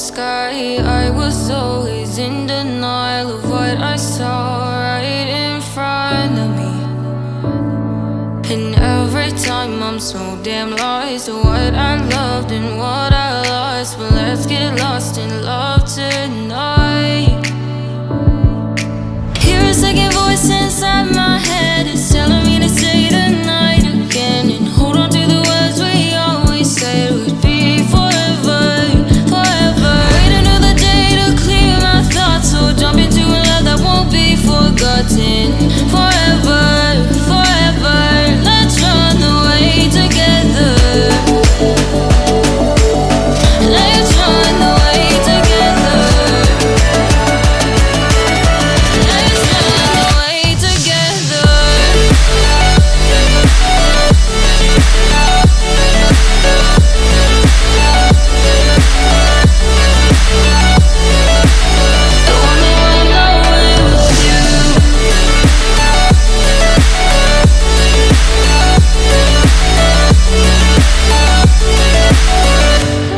sky. I was always in denial of what I saw right in front of me. And every time I'm so damn lost to what I loved and what I lost. But let's get lost in love tonight. Hear a second voice inside my head. It's telling me to say tonight again. And hold on to the words we always said would be forever, forever. Wait another day to clear my thoughts. So jump into a love that won't be forgotten. Forever, forever. Let's run away together. Let's run away together. Let's run away together. I wanna run away with you.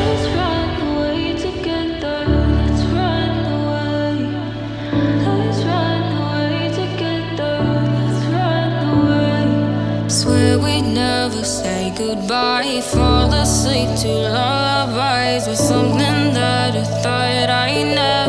Let's run away together. Let's run away. Let's run away together. Let's run away. Swear we'd never say goodbye. Fall asleep to lullabies with something that I thought I never